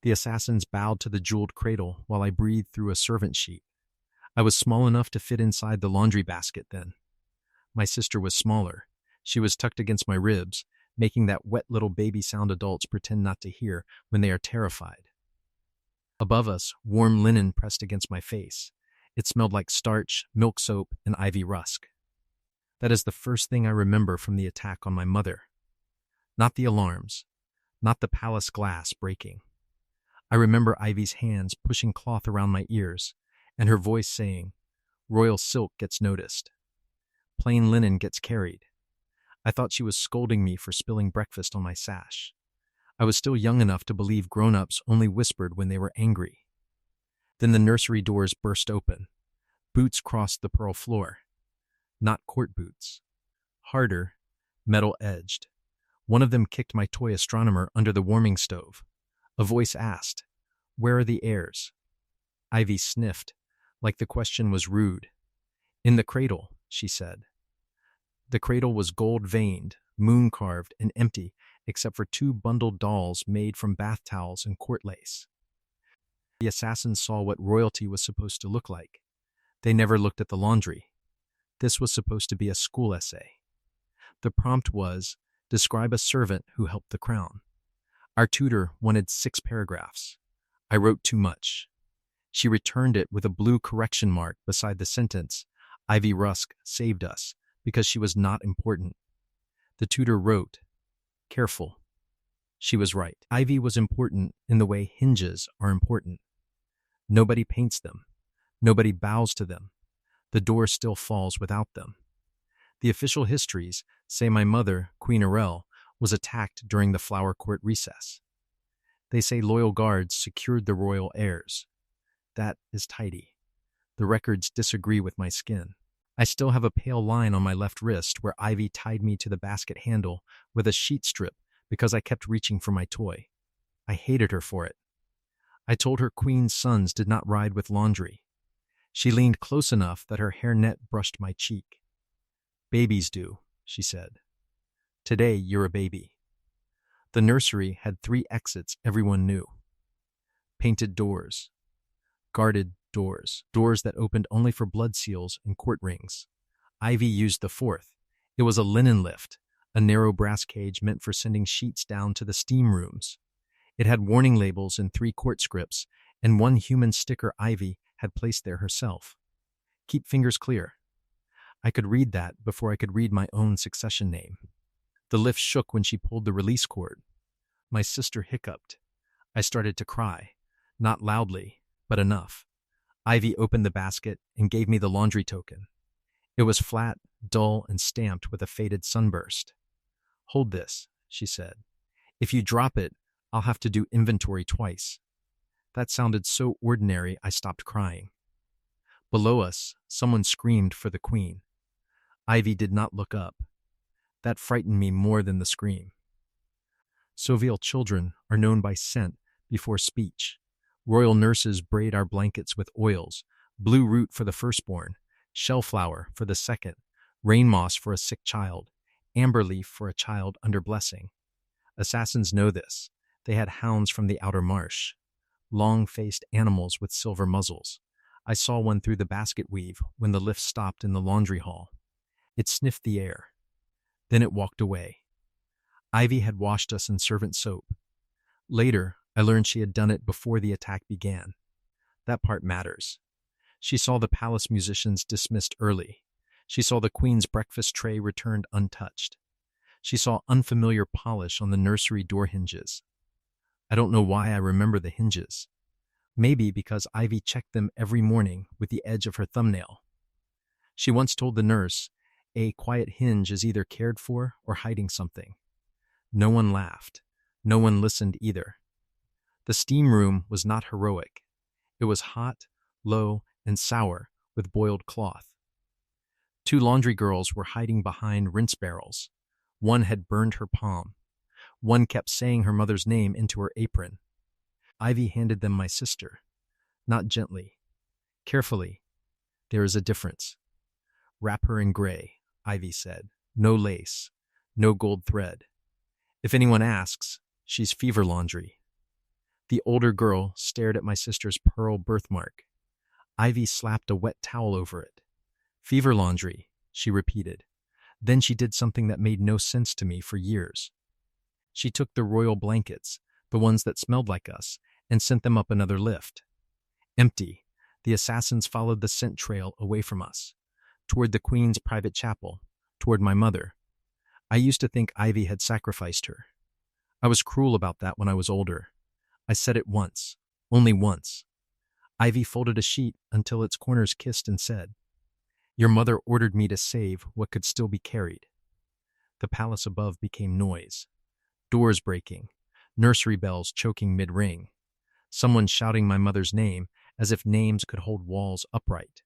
The assassins bowed to the jeweled cradle while I breathed through a servant sheet. I was small enough to fit inside the laundry basket then. My sister was smaller. She was tucked against my ribs, making that wet little baby sound adults pretend not to hear when they are terrified. Above us, warm linen pressed against my face. It smelled like starch, milk soap, and ivy rusk. That is the first thing I remember from the attack on my mother. Not the alarms, not the palace glass breaking. I remember Ivy's hands pushing cloth around my ears, and her voice saying, "Royal silk gets noticed. Plain linen gets carried." I thought she was scolding me for spilling breakfast on my sash. I was still young enough to believe grown-ups only whispered when they were angry. Then the nursery doors burst open. Boots crossed the pearl floor. Not court boots. Harder, metal-edged. One of them kicked my toy astronomer under the warming stove. A voice asked, "Where are the heirs?" Ivy sniffed, like the question was rude. "In the cradle," she said. The cradle was gold-veined, moon-carved, and empty, except for 2 bundled dolls made from bath towels and court lace. The assassins saw what royalty was supposed to look like. They never looked at the laundry. This was supposed to be a school essay. The prompt was, describe a servant who helped the crown. Our tutor wanted 6 paragraphs. I wrote too much. She returned it with a blue correction mark beside the sentence, "Ivy Rusk saved us," because she was not important. The tutor wrote, "Careful." She was right. Ivy was important in the way hinges are important. Nobody paints them. Nobody bows to them. The door still falls without them. The official histories say my mother, Queen Arelle, was attacked during the flower court recess. They say loyal guards secured the royal heirs. That is tidy. The records disagree with my skin. I still have a pale line on my left wrist where Ivy tied me to the basket handle with a sheet strip because I kept reaching for my toy. I hated her for it. I told her queen's sons did not ride with laundry. She leaned close enough that her hairnet brushed my cheek. "Babies do," she said. "Today you're a baby." The nursery had 3 exits everyone knew. Painted doors. Guarded doors. Doors that opened only for blood seals and court rings. Ivy used the 4th. It was a linen lift, a narrow brass cage meant for sending sheets down to the steam rooms. It had warning labels in 3 court scripts, and 1 human sticker Ivy had placed there herself. "Keep fingers clear." I could read that before I could read my own succession name. The lift shook when she pulled the release cord. My sister hiccuped. I started to cry, not loudly, but enough. Ivy opened the basket and gave me the laundry token. It was flat, dull, and stamped with a faded sunburst. "Hold this," she said. "If you drop it, I'll have to do inventory twice." That sounded so ordinary I stopped crying. Below us, someone screamed for the queen. Ivy did not look up. That frightened me more than the scream. Soviel children are known by scent before speech. Royal nurses braid our blankets with oils, blue root for the firstborn, shellflower for the second, rain moss for a sick child, amber leaf for a child under blessing. Assassins know this. They had hounds from the outer marsh. Long-faced animals with silver muzzles. I saw one through the basket weave when the lift stopped in the laundry hall. It sniffed the air. Then it walked away. Ivy had washed us in servant soap. Later, I learned she had done it before the attack began. That part matters. She saw the palace musicians dismissed early. She saw the queen's breakfast tray returned untouched. She saw unfamiliar polish on the nursery door hinges. I don't know why I remember the hinges. Maybe because Ivy checked them every morning with the edge of her thumbnail. She once told the nurse, "A quiet hinge is either cared for or hiding something." No one laughed. No one listened either. The steam room was not heroic. It was hot, low, and sour with boiled cloth. 2 laundry girls were hiding behind rinse barrels. One had burned her palm. One kept saying her mother's name into her apron. Ivy handed them my sister. Not gently. Carefully. "There is a difference." "Wrap her in gray," Ivy said. "No lace. No gold thread. If anyone asks, she's fever laundry." The older girl stared at my sister's pearl birthmark. Ivy slapped a wet towel over it. Fever laundry, she repeated. Then she did something that made no sense to me for years. She took the royal blankets, the ones that smelled like us, and sent them up another lift. Empty, the assassins followed the scent trail away from us, toward the Queen's private chapel, toward my mother. I used to think Ivy had sacrificed her. I was cruel about that when I was older. I said it once, only once. Ivy folded a sheet until its corners kissed and said, "Your mother ordered me to save what could still be carried." The palace above became noise. Doors breaking, nursery bells choking mid-ring, someone shouting my mother's name as if names could hold walls upright.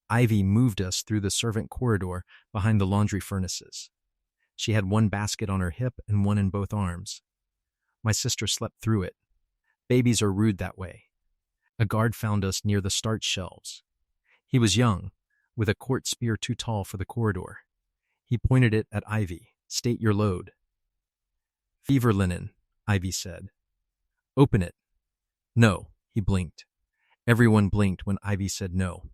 Ivy moved us through the servant corridor behind the laundry furnaces. She had one basket on her hip and one in both arms. My sister slept through it. Babies are rude that way. A guard found us near the starch shelves. He was young, with a quart spear too tall for the corridor. He pointed it at Ivy. "State your load." "Fever linen," Ivy said. "Open it." "No," he blinked. Everyone blinked when Ivy said no.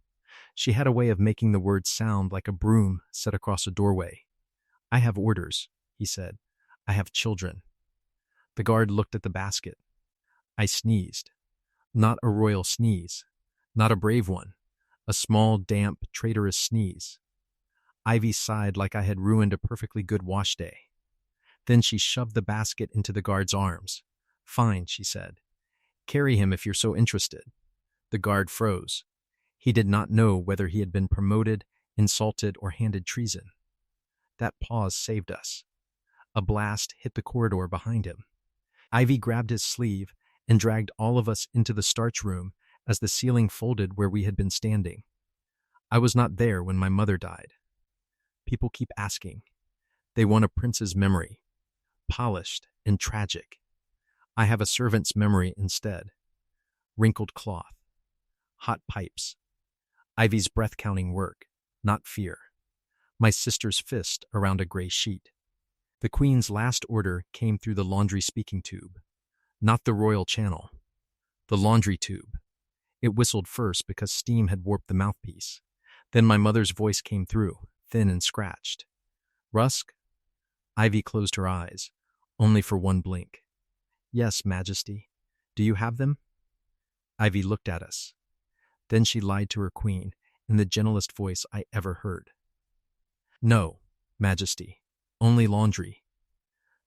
She had a way of making the words sound like a broom set across a doorway. "I have orders," he said. "I have children." The guard looked at the basket. I sneezed. Not a royal sneeze. Not a brave one. A small, damp, traitorous sneeze. Ivy sighed like I had ruined a perfectly good wash day. Then she shoved the basket into the guard's arms. "Fine," she said. "Carry him if you're so interested." The guard froze. He did not know whether he had been promoted, insulted, or handed treason. That pause saved us. A blast hit the corridor behind him. Ivy grabbed his sleeve and dragged all of us into the starch room as the ceiling folded where we had been standing. I was not there when my mother died. People keep asking. They want a prince's memory, polished and tragic. I have a servant's memory instead. Wrinkled cloth. Hot pipes. Ivy's breath-counting work, not fear. My sister's fist around a gray sheet. The Queen's last order came through the laundry speaking tube. Not the royal channel. The laundry tube. It whistled first because steam had warped the mouthpiece. Then my mother's voice came through, thin and scratched. "Rusk?" Ivy closed her eyes, only for one blink. "Yes, Majesty. Do you have them?" Ivy looked at us. Then she lied to her queen in the gentlest voice I ever heard. "No, Majesty. Only laundry."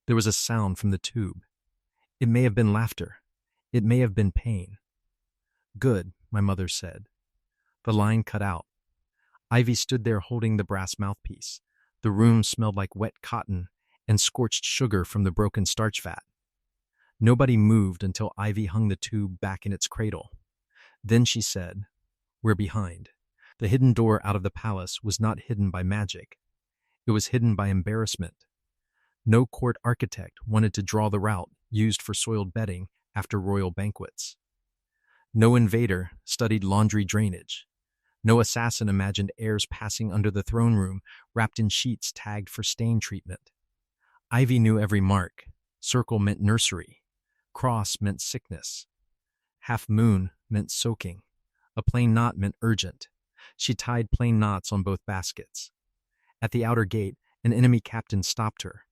There was a sound from the tube. It may have been laughter. It may have been pain. "Good," my mother said. The line cut out. Ivy stood there holding the brass mouthpiece. The room smelled like wet cotton and scorched sugar from the broken starch vat. Nobody moved until Ivy hung the tube back in its cradle. Then she said, "We're behind." The hidden door out of the palace was not hidden by magic. It was hidden by embarrassment. No court architect wanted to draw the route used for soiled bedding after royal banquets. No invader studied laundry drainage. No assassin imagined heirs passing under the throne room wrapped in sheets tagged for stain treatment. Ivy knew every mark. Circle meant nursery. Cross meant sickness. Half moon meant soaking. A plain knot meant urgent. She tied plain knots on both baskets. At the outer gate, an enemy captain stopped her.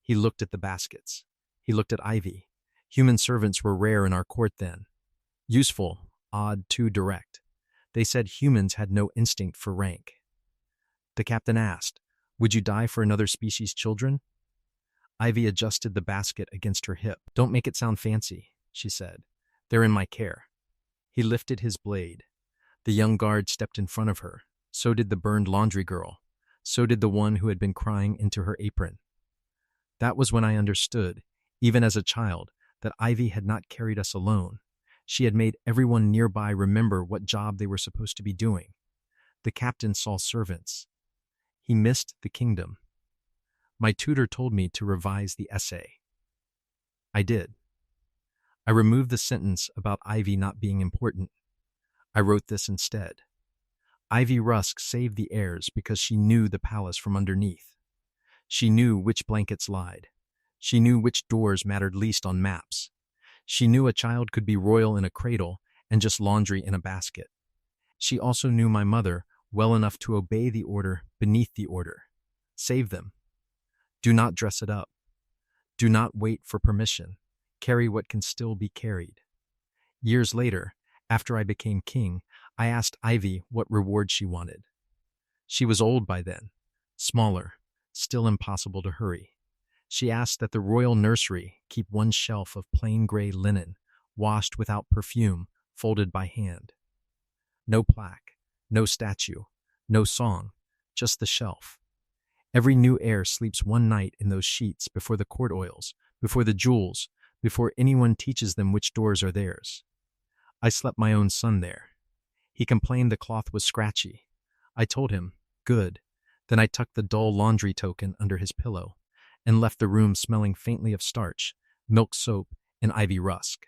He looked at the baskets. He looked at Ivy. Human servants were rare in our court then. Useful, odd, too direct. They said humans had no instinct for rank. The captain asked, "Would you die for another species' children?" Ivy adjusted the basket against her hip. "Don't make it sound fancy," she said. "They're in my care." He lifted his blade. The young guard stepped in front of her. So did the burned laundry girl. So did the one who had been crying into her apron. That was when I understood, even as a child, that Ivy had not carried us alone. She had made everyone nearby remember what job they were supposed to be doing. The captain saw servants. He missed the kingdom. My tutor told me to revise the essay. I did. I removed the sentence about Ivy not being important. I wrote this instead. Ivy Rusk saved the heirs because she knew the palace from underneath. She knew which blankets lied. She knew which doors mattered least on maps. She knew a child could be royal in a cradle and just laundry in a basket. She also knew my mother well enough to obey the order beneath the order. Save them. Do not dress it up. Do not wait for permission. Carry what can still be carried. Years later, after I became king, I asked Ivy what reward she wanted. She was old by then, smaller, still impossible to hurry. She asked that the royal nursery keep one shelf of plain gray linen, washed without perfume, folded by hand. No plaque, no statue, no song, just the shelf. Every new heir sleeps one night in those sheets before the court oils, before the jewels, before anyone teaches them which doors are theirs. I slept my own son there. He complained the cloth was scratchy. I told him, good. Then I tucked the dull laundry token under his pillow and left the room smelling faintly of starch, milk soap, and ivy rusk.